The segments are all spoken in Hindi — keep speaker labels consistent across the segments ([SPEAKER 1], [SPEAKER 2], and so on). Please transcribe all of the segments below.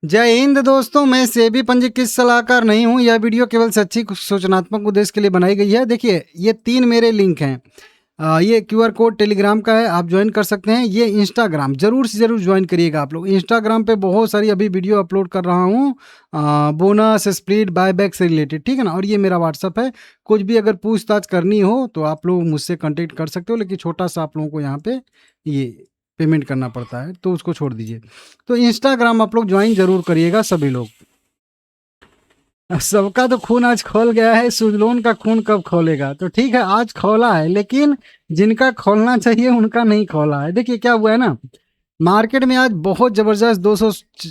[SPEAKER 1] जय हिंद दोस्तों, मैं सेबी पंजीकृत सलाहकार नहीं हूँ। यह वीडियो केवल शैक्षिक सूचनात्मक उद्देश्य के लिए बनाई गई है। देखिए, ये 3 मेरे लिंक हैं। ये क्यूआर कोड टेलीग्राम का है, आप ज्वाइन कर सकते हैं। ये इंस्टाग्राम ज़रूर से ज़रूर ज्वाइन करिएगा आप लोग। इंस्टाग्राम पे बहुत सारी अभी वीडियो अपलोड कर रहा हूँ बोनस, स्प्लिट, बायबैक से रिलेटेड, ठीक है ना? और ये मेरा व्हाट्सअप है। कुछ भी अगर पूछताछ करनी हो तो आप लोग मुझसे कॉन्टैक्ट कर सकते हो, लेकिन छोटा-सा आप लोगों को यहाँ पे ये पेमेंट करना पड़ता है, तो उसको छोड़ दीजिए। तो इंस्टाग्राम आप लोग ज्वाइन ज़रूर करिएगा सभी लोग। सबका तो खून आज खौल गया है, सुजलोन का खून कब खौलेगा? तो ठीक है, आज खौला है, लेकिन जिनका खौलना चाहिए उनका नहीं खौला है। देखिए क्या हुआ है ना, मार्केट में आज बहुत ज़बरदस्त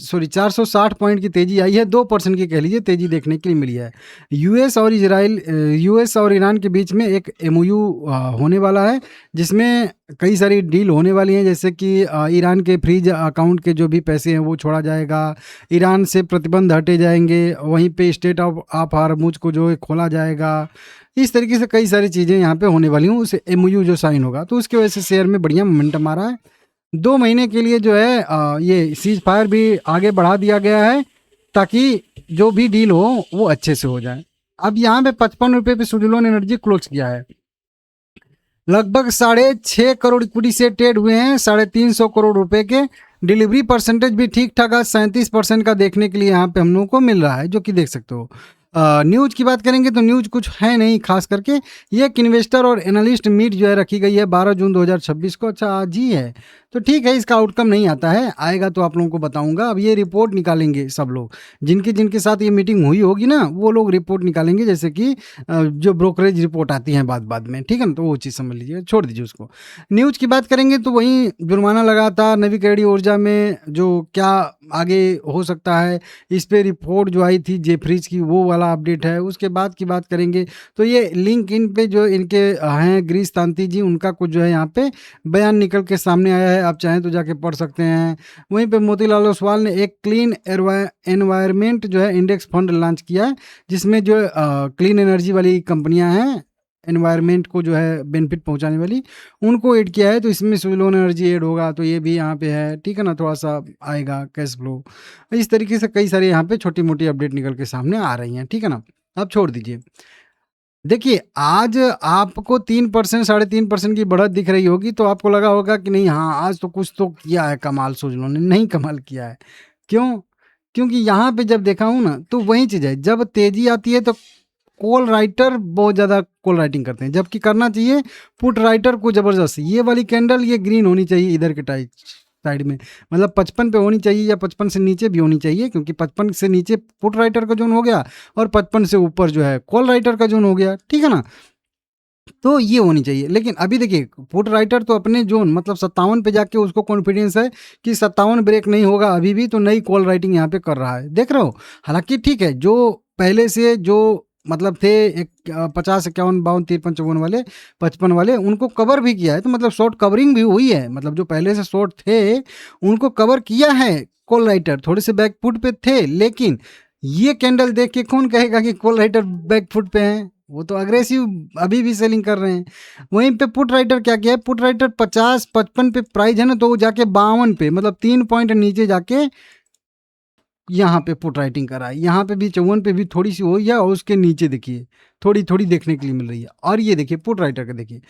[SPEAKER 1] 460 पॉइंट की तेज़ी आई है। 2% की कह लीजिए तेज़ी देखने के लिए मिली है। यूएस और ईरान के बीच में एक एमओयू होने वाला है, जिसमें कई सारी डील होने वाली हैं, जैसे कि ईरान के फ्रीज अकाउंट के जो भी पैसे हैं वो छोड़ा जाएगा, ईरान से प्रतिबंध हटे जाएंगे, वहीं पे स्टेट ऑफ हार्मुज को जो है खोला जाएगा। इस तरीके से कई सारी चीज़ें यहाँ पे होने वाली हूँ। उस एमओयू जो साइन होगा तो उसकी वजह से शेयर में बढ़िया मोमेंटम आ रहा है। 2 महीने के लिए जो है ये सीज फायर भी आगे बढ़ा दिया गया है, ताकि जो भी डील हो वो अच्छे से हो जाए। अब यहाँ पे 55 रुपये पे सुजुलोन एनर्जी क्लोज किया है। लगभग 6.5 करोड़ इक्विटी से ट्रेड हुए हैं, 350 करोड़ रुपए के। डिलीवरी परसेंटेज भी ठीक ठाक आज 37% का देखने के लिए यहाँ पे हम लोगों को मिल रहा है, जो कि देख सकते हो। न्यूज़ की बात करेंगे तो न्यूज़ कुछ है नहीं खास करके। ये एक इन्वेस्टर और एनालिस्ट मीट जो है रखी गई है 12 जून 2026 को। अच्छा, आज ही है तो ठीक है, इसका आउटकम नहीं आता है, आएगा तो आप लोगों को बताऊंगा। अब ये रिपोर्ट निकालेंगे सब लोग, जिनके जिनके साथ ये मीटिंग हुई होगी ना, वो लोग रिपोर्ट निकालेंगे, जैसे कि जो ब्रोकरेज रिपोर्ट आती है बाद बाद में, ठीक है ना? तो वो चीज़ समझ लीजिए, छोड़ दीजिए उसको। न्यूज़ की बात करेंगे तो वहीं जुर्माना लगा था नवीकरणीय ऊर्जा में, जो क्या आगे हो सकता है, इस पे रिपोर्ट जो आई थी जेफरीज की, वो वाला अपडेट है। उसके बाद की बात करेंगे तो ये लिंक इन पे जो इनके हैं ग्रीस तांती जी, उनका कुछ जो है यहाँ पे बयान निकल के सामने आया है, आप चाहें तो जाके पढ़ सकते हैं। वहीं पे मोतीलाल ओसवाल ने एक क्लीन एनवायरमेंट जो है इंडेक्स फंड लॉन्च किया है, जिसमें जो क्लीन एनर्जी वाली कंपनियां हैं, एनवायरनमेंट को जो है बेनिफिट पहुंचाने वाली, उनको ऐड किया है। तो इसमें सुजलोन एनर्जी ऐड होगा, तो ये भी यहाँ पे है, ठीक है ना? थोड़ा सा आएगा कैश फ्लो। इस तरीके से कई सारे यहाँ पे छोटी मोटी अपडेट निकल के सामने आ रही हैं, ठीक है ना? अब छोड़ दीजिए। देखिए, आज आपको 3% 3.5% की बढ़त दिख रही होगी, तो आपको लगा होगा कि नहीं, हाँ, आज तो कुछ तो किया है कमाल सुजलोन ने। नहीं कमाल किया है। क्यों? क्योंकि यहाँ पे जब देखा हूँ ना, तो वही चीज़ है, जब तेज़ी आती है तो कॉल राइटर बहुत ज़्यादा कॉल राइटिंग करते हैं, जबकि करना चाहिए पुट राइटर को ज़बरदस्त। ये वाली कैंडल ये ग्रीन होनी चाहिए इधर के टाइप साइड में, मतलब 55 पे होनी चाहिए, या 55 से नीचे भी होनी चाहिए, क्योंकि 55 से नीचे पुट राइटर का जोन हो गया और 55 से ऊपर जो है कॉल राइटर का जोन हो गया, ठीक है ना? तो ये होनी चाहिए। लेकिन अभी देखिए, पुट राइटर तो अपने जोन मतलब 57 पे जाके उसको कॉन्फिडेंस है कि 57 ब्रेक नहीं होगा अभी भी, तो नई कॉल राइटिंग यहाँ पे कर रहा है, देख रहे हो? हालांकि ठीक है, जो पहले से जो मतलब थे एक 50, 51, 52, 53, 54 वाले, 55 वाले, उनको कवर भी किया है। तो मतलब शॉर्ट कवरिंग भी हुई है, मतलब जो पहले से शॉर्ट थे उनको कवर किया है कॉल राइटर, थोड़े से बैकफुट पे थे। लेकिन ये कैंडल देख के कौन कहेगा कि कॉल राइटर बैकफुट पे हैं? वो तो अग्रेसिव अभी भी सेलिंग कर रहे हैं। वहीं पे पुट राइटर क्या किया है, पुट राइटर 50-55 पे प्राइस है ना, तो वो जाके 52 पे, मतलब 3 पॉइंट नीचे जाके यहाँ पे पुट राइटिंग करा है। यहाँ पे भी 54 पे भी थोड़ी सी हुई है, और उसके नीचे देखिए थोड़ी थोड़ी देखने के लिए मिल रही है। और ये देखिए पुट राइटर का देखिए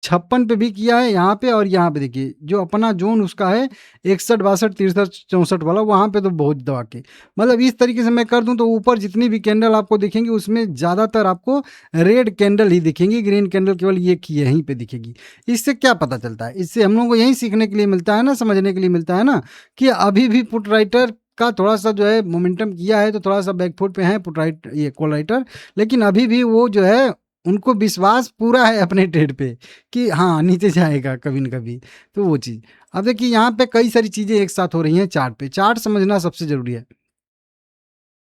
[SPEAKER 1] 56 पे भी किया है यहाँ पे, और यहाँ पे देखिए जो अपना जोन उसका है 61, 62, 63, 64 वाला, वहाँ पे तो बहुत दबा के, मतलब इस तरीके से मैं कर दूं तो ऊपर जितनी भी कैंडल आपको दिखेंगी उसमें ज़्यादातर आपको रेड कैंडल ही दिखेंगी, ग्रीन कैंडल केवल ये की यहीं पे दिखेगी। इससे क्या पता चलता है? इससे हम लोग को यही सीखने के लिए मिलता है ना, समझने के लिए मिलता है ना, कि अभी भी पुट राइटर का थोड़ा सा जो है मोमेंटम किया है, तो थोड़ा सा बैकफुट पे है पुट राइट ये कॉल राइटर, लेकिन अभी भी वो जो है उनको विश्वास पूरा है अपने ट्रेड पे कि हाँ नीचे जाएगा कभी न कभी। तो वो चीज़, अब देखिए यहाँ पे कई सारी चीज़ें एक साथ हो रही हैं चार्ट पे। चार्ट समझना सबसे ज़रूरी है।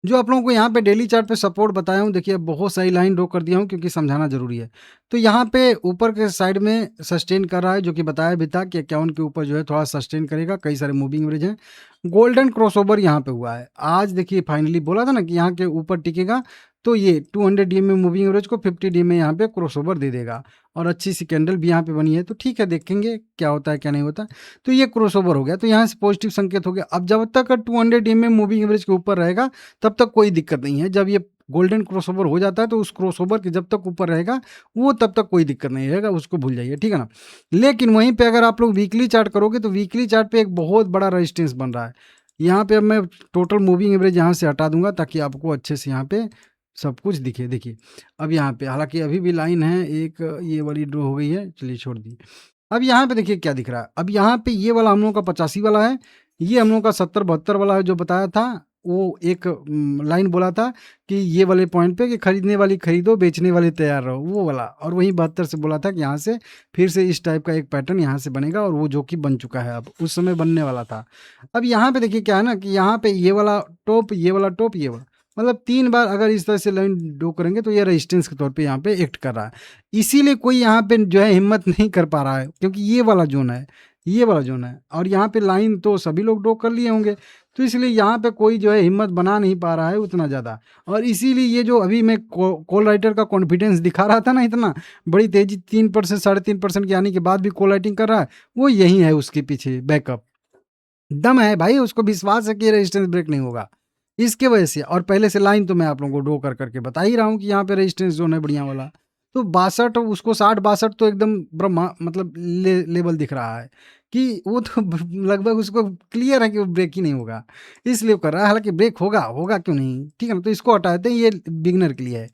[SPEAKER 1] जो आप लोगों को यहाँ पे डेली चार्ट पे सपोर्ट बताया हूँ, देखिए बहुत सही लाइन ड्रॉ कर दिया हूँ, क्योंकि समझाना ज़रूरी है। तो यहाँ पे ऊपर के साइड में सस्टेन कर रहा है, जो कि बताया भी था कि 51 के ऊपर जो है थोड़ा सस्टेन करेगा। कई सारे मूविंग एवरेज हैं। गोल्डन क्रॉसओवर यहाँ पे हुआ है। आज देखिए फाइनली बोला था ना कि यहाँ के ऊपर टिकेगा, तो ये 200 DMA मूविंग एवरेज को 50 DMA यहाँ पे क्रॉसओवर दे देगा और अच्छी सी कैंडल भी यहाँ पे बनी है, तो ठीक है, देखेंगे क्या होता है क्या नहीं होता। तो ये क्रॉसओवर हो गया, तो यहाँ से पॉजिटिव संकेत हो गया। अब जब तक 200 DMA मूविंग एवरेज के ऊपर रहेगा तब तक कोई दिक्कत नहीं है। जब ये गोल्डन क्रॉसओवर हो जाता है तो उस क्रॉसओवर के जब तक ऊपर रहेगा वो तब तक कोई दिक्कत नहीं रहेगा, उसको भूल जाइए, ठीक है ना। लेकिन वहीं पे अगर आप लोग वीकली चार्ट करोगे तो वीकली चार्ट पे एक बहुत बड़ा रेजिस्टेंस बन रहा है। यहाँ पे अब मैं टोटल मूविंग एवरेज यहाँ से हटा दूंगा ताकि आपको अच्छे से यहाँ पे सब कुछ दिखे। देखिए अब यहाँ पे हालांकि अभी भी लाइन है, एक ये वाली ड्रॉ हो गई है, चलिए छोड़ दी। अब यहाँ पे देखिए क्या दिख रहा है। अब यहाँ पे ये वाला हम लोगों का 85 वाला है, ये हम लोगों का 70-72 वाला है जो बताया था। वो एक लाइन बोला था कि ये वाले पॉइंट पे कि खरीदने वाली खरीदो, बेचने वाले तैयार रहो, वो वाला। और वहीं 72 से बोला था कि यहाँ से फिर से इस टाइप का एक पैटर्न यहाँ से बनेगा, और वो जो कि बन चुका है, अब उस समय बनने वाला था। अब यहाँ पे देखिए क्या है ना कि यहाँ पे ये वाला टॉप, ये वाला टॉप, ये वाला, मतलब 3 बार अगर इस तरह से लाइन ड्रॉ करेंगे तो ये रेजिस्टेंस के तौर पे यहाँ पे एक्ट कर रहा है। इसीलिए कोई यहाँ पे जो है हिम्मत नहीं कर पा रहा है, क्योंकि ये वाला जोन है, ये वाला जोन है, और यहाँ पे लाइन तो सभी लोग ड्रॉ कर लिए होंगे, तो इसलिए यहाँ पे कोई जो है हिम्मत बना नहीं पा रहा है उतना ज़्यादा। और इसीलिए ये जो अभी मैं कॉल राइटर का कॉन्फिडेंस दिखा रहा था ना, इतना बड़ी तेजी 3% 3.5% के आने के बाद भी कॉल राइटिंग कर रहा है, वो यही है उसके पीछे बैकअप, दम है भाई, उसको विश्वास है कि रेजिस्टेंस ब्रेक नहीं होगा इसके वजह से। और पहले से लाइन तो मैं आप लोगों को ड्रॉ कर करके बता ही रहा हूँ कि यहाँ पे रेजिस्टेंस जोन है बढ़िया वाला। तो 62 उसको 60-62 तो एकदम ब्रह्मा मतलब लेवल दिख रहा है कि वो तो लगभग उसको क्लियर है कि वो ब्रेक ही नहीं होगा, इसलिए वो कर रहा है। हालांकि ब्रेक होगा, होगा क्यों नहीं, ठीक है ना। तो इसको हटा देते हैं, ये बिगनर के लिए है।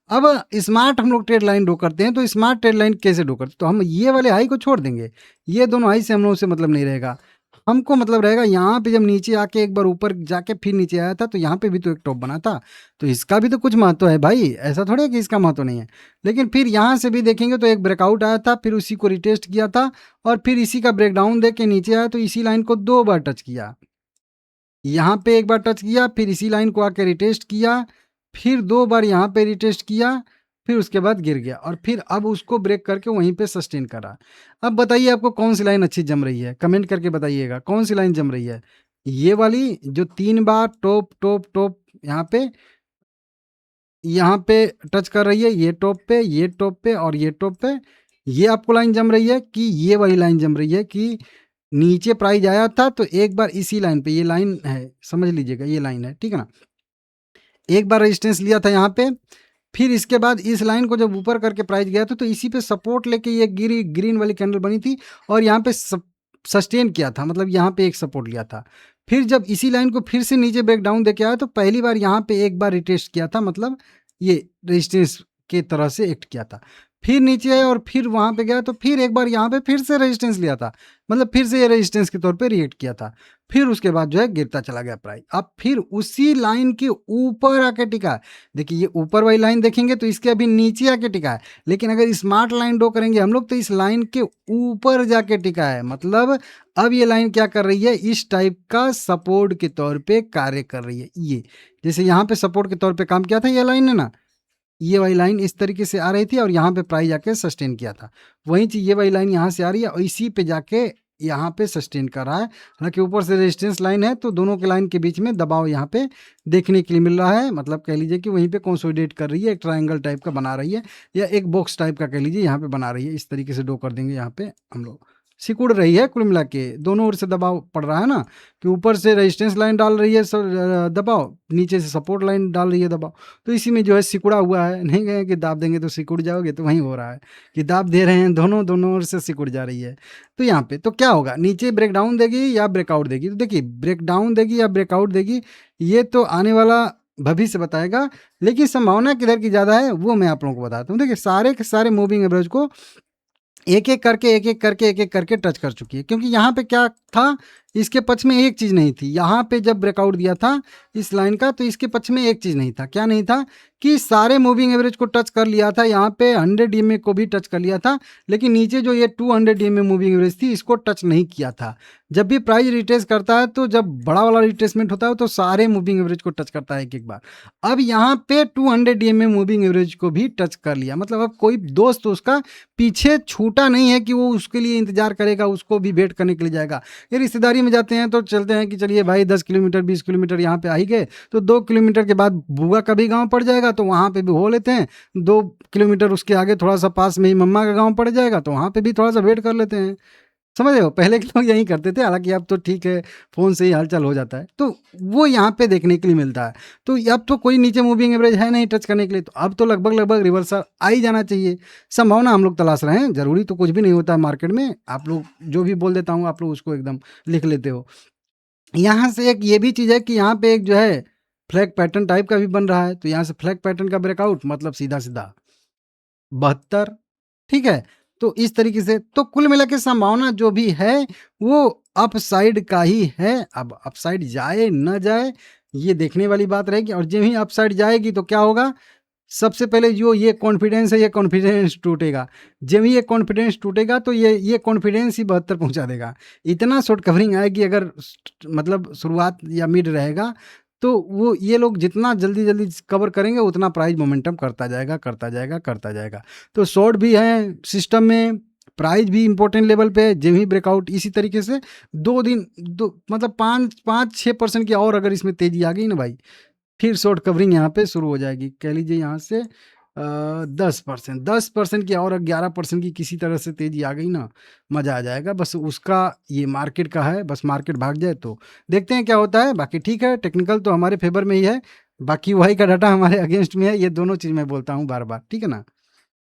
[SPEAKER 1] अब स्मार्ट हम लोग ट्रेड लाइन ड्रॉ करते हैं, तो स्मार्ट ट्रेड लाइन कैसे ड्रॉ करते हैं, तो हम ये वाले हाई को छोड़ देंगे, ये दोनों हाई से हम लोगों से मतलब नहीं रहेगा। हमको मतलब रहेगा यहाँ पे जब नीचे आके एक बार ऊपर जाके फिर नीचे आया था, तो यहाँ पे भी तो एक टॉप बना था, तो इसका भी तो कुछ महत्व है भाई, ऐसा थोड़ा है कि इसका महत्व नहीं है। लेकिन फिर यहाँ से भी देखेंगे तो एक ब्रेकआउट आया था, फिर उसी को रिटेस्ट किया था, और फिर इसी का ब्रेकडाउन दे के नीचे आया, तो इसी लाइन को 2 बार टच किया, यहाँ पे एक बार टच किया, फिर इसी लाइन को आके रिटेस्ट किया, फिर 2 बार यहाँ पे रिटेस्ट किया, फिर उसके बाद गिर गया, और फिर अब उसको ब्रेक करके वहीं पे सस्टेन करा। अब बताइए आपको कौन सी लाइन अच्छी जम रही है, कमेंट करके बताइएगा कौन सी लाइन जम रही है। ये वाली जो 3 बार टॉप टॉप टॉप यहाँ पे टच कर रही है, ये टॉप पे, ये टॉप पे और ये टॉप पे, ये आपको लाइन जम रही है, कि ये वाली लाइन जम रही है कि नीचे प्राइस आया था तो एक बार इसी लाइन पे, ये लाइन है समझ लीजिएगा, ये लाइन है, ठीक है ना। एक बार रेजिस्टेंस लिया था यहाँ पे, फिर इसके बाद इस लाइन को जब ऊपर करके प्राइस गया था, तो इसी पे सपोर्ट लेके ये ग्रीन वाली कैंडल बनी थी, और यहाँ पे सस्टेन किया था, मतलब यहाँ पे एक सपोर्ट लिया था। फिर जब इसी लाइन को फिर से नीचे ब्रेक डाउन देके आया, तो पहली बार यहाँ पे एक बार रिटेस्ट किया था, मतलब ये रेजिस्टेंस के तरह से एक्ट किया था। फिर नीचे आया और फिर वहाँ पे गया, तो फिर एक बार यहाँ पे फिर से रेजिस्टेंस लिया था, मतलब फिर से ये रेजिस्टेंस के तौर पे रिएक्ट किया था। फिर उसके बाद जो है गिरता चला गया प्राइस, अब फिर उसी लाइन के ऊपर आके टिका है। देखिए ये ऊपर वाली लाइन देखेंगे तो इसके अभी नीचे आके टिका है, लेकिन अगर स्मार्ट लाइन ड्रॉ करेंगे हम लोग तो इस लाइन के ऊपर जाके टिका है, मतलब अब ये लाइन क्या कर रही है, इस टाइप का सपोर्ट के तौर पे कार्य कर रही है। ये जैसे यहाँ पे सपोर्ट के तौर पे काम किया था, ये लाइन है ना, ये वाली लाइन इस तरीके से आ रही थी और यहाँ पे प्राइस जाके सस्टेन किया था। वही चीज़ ये वाली लाइन यहाँ से आ रही है और इसी पे जाके यहाँ पे सस्टेन कर रहा है। हालांकि ऊपर से रेजिस्टेंस लाइन है, तो दोनों के लाइन के बीच में दबाव यहाँ पे देखने के लिए मिल रहा है, मतलब कह लीजिए कि वहीं पे कंसोलिडेट कर रही है, एक ट्रायंगल टाइप का बना रही है, या एक बॉक्स टाइप का कह लीजिए यहाँ पे बना रही है। इस तरीके से ड्रॉ कर देंगे, यहाँ पे हम लोग सिकुड़ रही है, कुल मिला के दोनों ओर से दबाव पड़ रहा है ना, कि ऊपर से रेजिस्टेंस लाइन डाल रही है दबाव, नीचे से सपोर्ट लाइन डाल रही है दबाव, तो इसी में जो है सिकुड़ा हुआ है। नहीं गए कि दाब देंगे तो सिकुड़ जाओगे, तो वहीं हो रहा है कि दाब दे रहे हैं, दोनों ओर से सिकुड़ जा रही है। तो यहाँ पे तो क्या होगा, नीचे ब्रेकडाउन देगी या ब्रेकआउट देगी, तो देखिए ब्रेकडाउन देगी या ब्रेकआउट देगी, ये तो आने वाला भविष्य बताएगा, लेकिन संभावना किधर की ज़्यादा है वो मैं आप लोगों को बताता हूँ। देखिए सारे के सारे मूविंग एवरेज को एक एक करके टच कर चुकी है, क्योंकि यहाँ पे क्या था, इसके पक्ष में एक चीज़ नहीं थी। यहाँ पे जब ब्रेकआउट दिया था इस लाइन का, तो इसके पक्ष में एक चीज़ नहीं था। क्या नहीं था कि सारे मूविंग एवरेज को टच कर लिया था, यहाँ पे 100 DMA को भी टच कर लिया था, लेकिन नीचे जो ये 200 DMA मूविंग एवरेज थी इसको टच नहीं किया था। जब भी प्राइस रिट्रेस करता है, तो जब बड़ा वाला रिट्रेसमेंट होता है तो सारे मूविंग एवरेज को टच करता है एक एक बार। अब यहाँ पे 200 DMA मूविंग एवरेज को भी टच कर लिया, मतलब अब कोई दोस्त उसका पीछे छूटा नहीं है कि वो उसके लिए इंतजार करेगा, उसको भी वेट करने के लिए जाएगा। ये रिश्तेदारी जल्दीबाजी में जाते हैं तो चलते हैं कि चलिए भाई 10 किलोमीटर 20 किलोमीटर यहाँ पे आ ही गए, तो 2 किलोमीटर के बाद बुआ का भी गाँव पड़ जाएगा तो वहाँ पे भी हो लेते हैं, 2 किलोमीटर उसके आगे थोड़ा सा पास में ही मम्मा का गाँव पड़ जाएगा तो वहाँ पे भी थोड़ा सा वेट कर लेते हैं। समझ रहे हो? पहले के लोग यही करते थे, हालाँकि अब तो ठीक है, फ़ोन से ही हाल-चाल हो जाता है। तो वो यहाँ पे देखने के लिए मिलता है। तो अब तो कोई नीचे मूविंग एवरेज है नहीं टच करने के लिए, तो अब तो लगभग-लगभग रिवर्सल आ ही जाना चाहिए। संभावना हम लोग तलाश रहे हैं, ज़रूरी तो कुछ भी नहीं होता है मार्केट में। आप लोग जो भी बोल देता हूँ, आप लोग उसको एकदम लिख लेते हो। यहाँ से एक ये भी चीज़ है कि यहाँ पे एक जो है फ्लैग पैटर्न टाइप का भी बन रहा है, तो यहाँ से फ्लैग पैटर्न का ब्रेकआउट मतलब सीधा-सीधा 72, ठीक है? तो इस तरीके से तो कुल मिला के संभावना जो भी है वो अपसाइड का ही है। अब अपसाइड जाए ना जाए ये देखने वाली बात रहेगी, और जब ही अपसाइड जाएगी तो क्या होगा, सबसे पहले जो ये कॉन्फिडेंस है, ये कॉन्फिडेंस टूटेगा। जब ही ये कॉन्फिडेंस टूटेगा तो ये कॉन्फिडेंस ही 72 पहुंचा देगा। इतना शॉर्ट कवरिंग आएगी अगर मतलब शुरुआत या मिड रहेगा, तो वो ये लोग जितना जल्दी जल्दी कवर करेंगे उतना प्राइस मोमेंटम करता जाएगा करता जाएगा करता जाएगा। तो शॉर्ट भी है सिस्टम में, प्राइस भी इंपॉर्टेंट लेवल पे है। जब ही ब्रेकआउट इसी तरीके से 2 दिन दो मतलब 5-6% की और अगर इसमें तेजी आ गई ना भाई, फिर शॉर्ट कवरिंग यहाँ पे शुरू हो जाएगी। कह लीजिए यहाँ से 10% की और 11% की किसी तरह से तेजी आ गई ना, मज़ा आ जाएगा। बस उसका ये मार्केट का है, बस मार्केट भाग जाए तो देखते हैं क्या होता है। बाकी ठीक है, टेक्निकल तो हमारे फेवर में ही है, बाकी वाई का डाटा हमारे अगेंस्ट में है। ये दोनों चीज़ मैं बोलता हूँ बार बार, ठीक है ना।